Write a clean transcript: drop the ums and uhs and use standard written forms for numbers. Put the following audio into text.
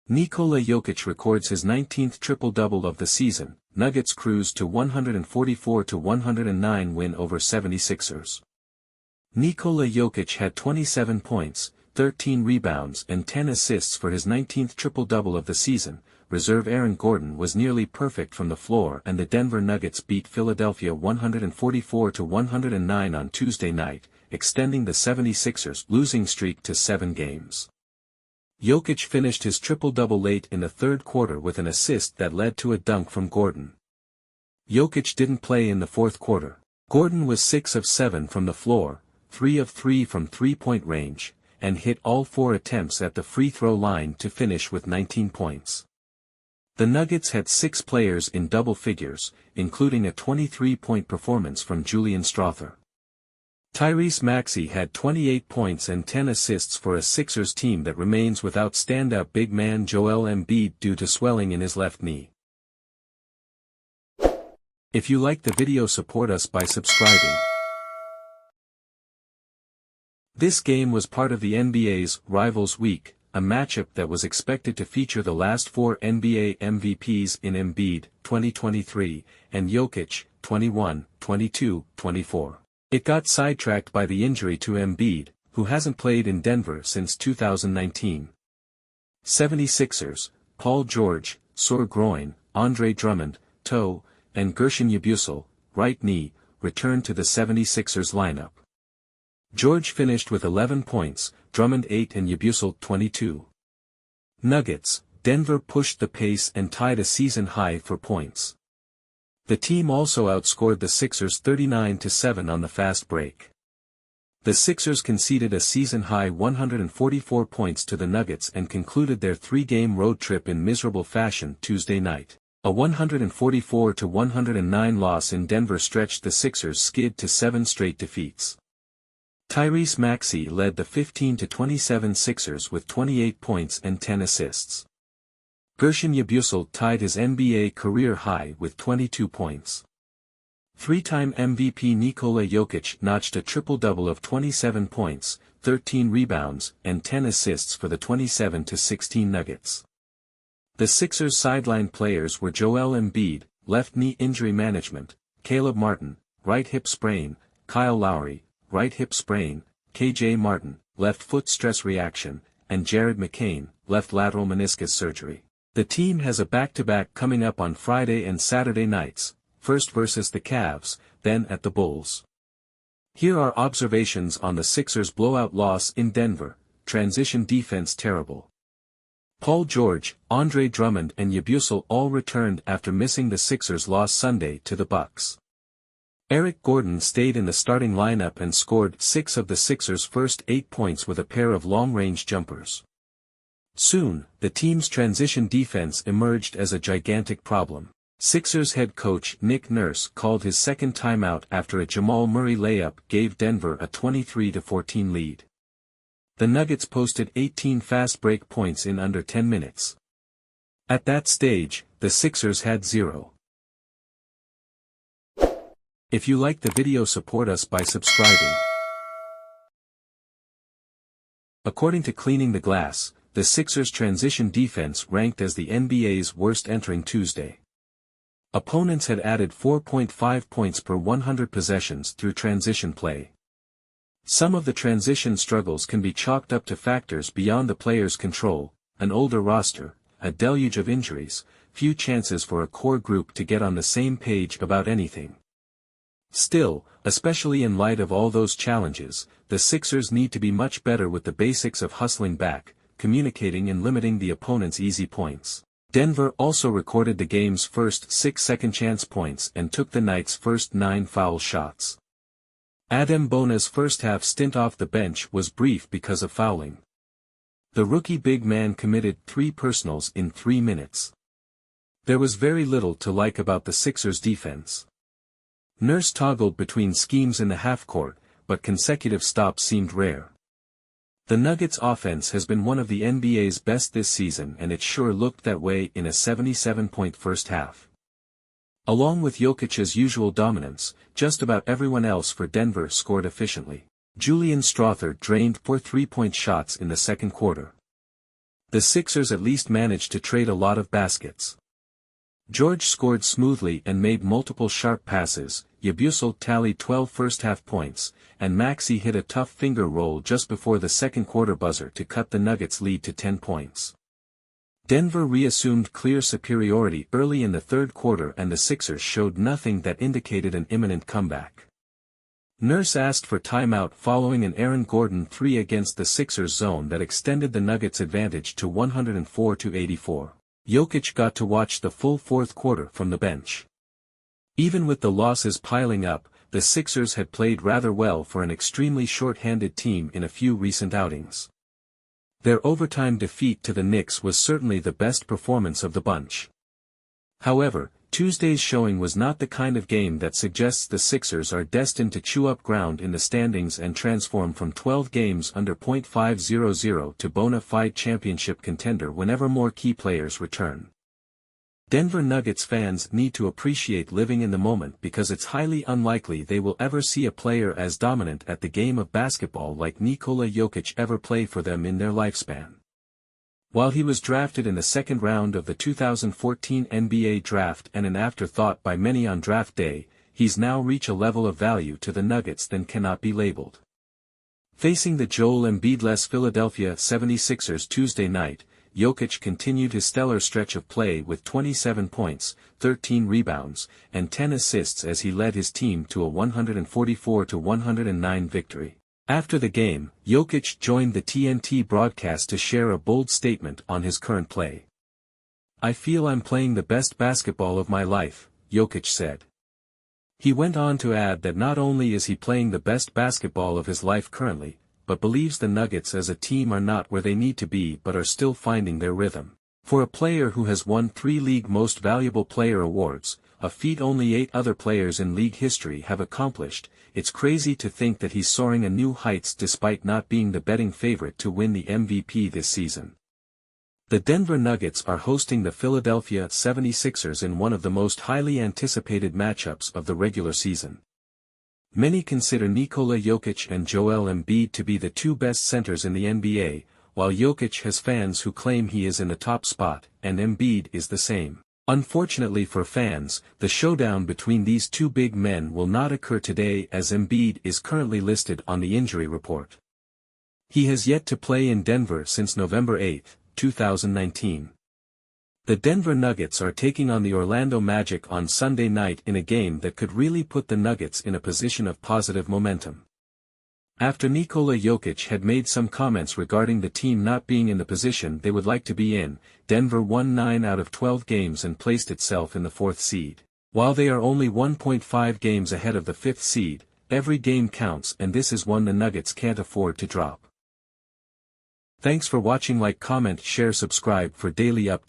Nikola Jokic records his 19th triple-double of the season. Nuggets cruise to 144-109 win over 76ers. Nikola Jokic had 27 points, 13 rebounds and 10 assists for his 19th triple-double of the season. Reserve Aaron Gordon was nearly perfect from the floor and the Denver Nuggets beat Philadelphia 144-109 on Tuesday night, extending the 76ers' losing streak to 7 games. Jokic finished his triple-double late in the third quarter with an assist that led to a dunk from Gordon. Jokic didn't play in the fourth quarter. Gordon was 6 of 7 from the floor, 3 of 3 from three-point range, and hit all 4 attempts at the free throw line to finish with 19 points. The Nuggets had 6 players in double figures, including a 23-point performance from Julian Strawther. Tyrese Maxey had 28 points and 10 assists for a Sixers team that remains without standout big man Joel Embiid due to swelling in his left knee. If you like the video, support us by subscribing. This game was part of the NBA's Rivals Week, a matchup that was expected to feature the last 4 NBA MVPs in Embiid, 2023, and Jokic, 21, 22, 24. It got sidetracked by the injury to Embiid, who hasn't played in Denver since 2019. 76ers, Paul George, sore groin, Andre Drummond, toe, and Gershon Yabusel, right knee, returned to the 76ers lineup. George finished with 11 points, Drummond 8 and Yabusel 22. Nuggets, Denver pushed the pace and tied a season high for points. The team also outscored the Sixers 39-7 on the fast break. The Sixers conceded a season-high 144 points to the Nuggets and concluded their 3-game road trip in miserable fashion Tuesday night. A 144-109 loss in Denver stretched the Sixers' skid to 7 straight defeats. Tyrese Maxey led the 15-27 Sixers with 28 points and 10 assists. Gershon Yabusel tied his NBA career high with 22 points. 3-time MVP Nikola Jokic notched a triple-double of 27 points, 13 rebounds, and 10 assists for the 27-16 Nuggets. The Sixers' sideline players were Joel Embiid, left knee injury management, Caleb Martin, right hip sprain, Kyle Lowry, right hip sprain, KJ Martin, left foot stress reaction, and Jared McCain, left lateral meniscus surgery. The team has a back-to-back coming up on Friday and Saturday nights, first versus the Cavs, then at the Bulls. Here are observations on the Sixers' blowout loss in Denver. Transition defense terrible. Paul George, Andre Drummond and Yabusel all returned after missing the Sixers' loss Sunday to the Bucks. Eric Gordon stayed in the starting lineup and scored 6 of the Sixers' first 8 points with a pair of long-range jumpers. Soon, the team's transition defense emerged as a gigantic problem. Sixers head coach Nick Nurse called his second timeout after a Jamal Murray layup gave Denver a 23-14 lead. The Nuggets posted 18 fast break points in under 10 minutes. At that stage, the Sixers had 0. If you like the video, support us by subscribing. According to Cleaning the Glass, the Sixers' transition defense ranked as the NBA's worst entering Tuesday. Opponents had added 4.5 points per 100 possessions through transition play. Some of the transition struggles can be chalked up to factors beyond the player's control: an older roster, a deluge of injuries, few chances for a core group to get on the same page about anything. Still, especially in light of all those challenges, the Sixers need to be much better with the basics of hustling back, communicating and limiting the opponent's easy points. Denver also recorded the game's first 6 second-chance points and took the night's first 9 foul shots. Adem Bona's first-half stint off the bench was brief because of fouling. The rookie big man committed 3 personals in 3 minutes. There was very little to like about the Sixers' defense. Nurse toggled between schemes in the half-court, but consecutive stops seemed rare. The Nuggets' offense has been one of the NBA's best this season, and it sure looked that way in a 77-point first half. Along with Jokic's usual dominance, just about everyone else for Denver scored efficiently. Julian Strawther drained 4 3-point shots in the second quarter. The Sixers at least managed to trade a lot of baskets. George scored smoothly and made multiple sharp passes, Yabusel tallied 12 first-half points, and Maxey hit a tough finger roll just before the second quarter buzzer to cut the Nuggets' lead to 10 points. Denver reassumed clear superiority early in the third quarter and the Sixers showed nothing that indicated an imminent comeback. Nurse asked for timeout following an Aaron Gordon 3 against the Sixers zone that extended the Nuggets' advantage to 104-84. Jokic got to watch the full fourth quarter from the bench. Even with the losses piling up, the Sixers had played rather well for an extremely short-handed team in a few recent outings. Their overtime defeat to the Knicks was certainly the best performance of the bunch. However, Tuesday's showing was not the kind of game that suggests the Sixers are destined to chew up ground in the standings and transform from 12 games under .500 to bona fide championship contender whenever more key players return. Denver Nuggets fans need to appreciate living in the moment because it's highly unlikely they will ever see a player as dominant at the game of basketball like Nikola Jokic ever play for them in their lifespan. While he was drafted in the second round of the 2014 NBA draft and an afterthought by many on draft day, he's now reached a level of value to the Nuggets that cannot be labeled. Facing the Joel Embiid-less Philadelphia 76ers Tuesday night, Jokic continued his stellar stretch of play with 27 points, 13 rebounds, and 10 assists as he led his team to a 144-109 victory. After the game, Jokic joined the TNT broadcast to share a bold statement on his current play. "I feel I'm playing the best basketball of my life," Jokic said. He went on to add that not only is he playing the best basketball of his life currently, but believes the Nuggets as a team are not where they need to be but are still finding their rhythm. For a player who has won 3 league Most Valuable Player awards, a feat only 8 other players in league history have accomplished, it's crazy to think that he's soaring a new heights despite not being the betting favorite to win the MVP this season. The Denver Nuggets are hosting the Philadelphia 76ers in one of the most highly anticipated matchups of the regular season. Many consider Nikola Jokic and Joel Embiid to be the 2 best centers in the NBA, while Jokic has fans who claim he is in the top spot, and Embiid is the same. Unfortunately for fans, the showdown between these 2 big men will not occur today as Embiid is currently listed on the injury report. He has yet to play in Denver since November 8, 2019. The Denver Nuggets are taking on the Orlando Magic on Sunday night in a game that could really put the Nuggets in a position of positive momentum. After Nikola Jokic had made some comments regarding the team not being in the position they would like to be in, Denver won 9 out of 12 games and placed itself in the 4th seed. While they are only 1.5 games ahead of the 5th seed, every game counts and this is one the Nuggets can't afford to drop. Thanks for watching. Like, comment, share, subscribe for daily updates.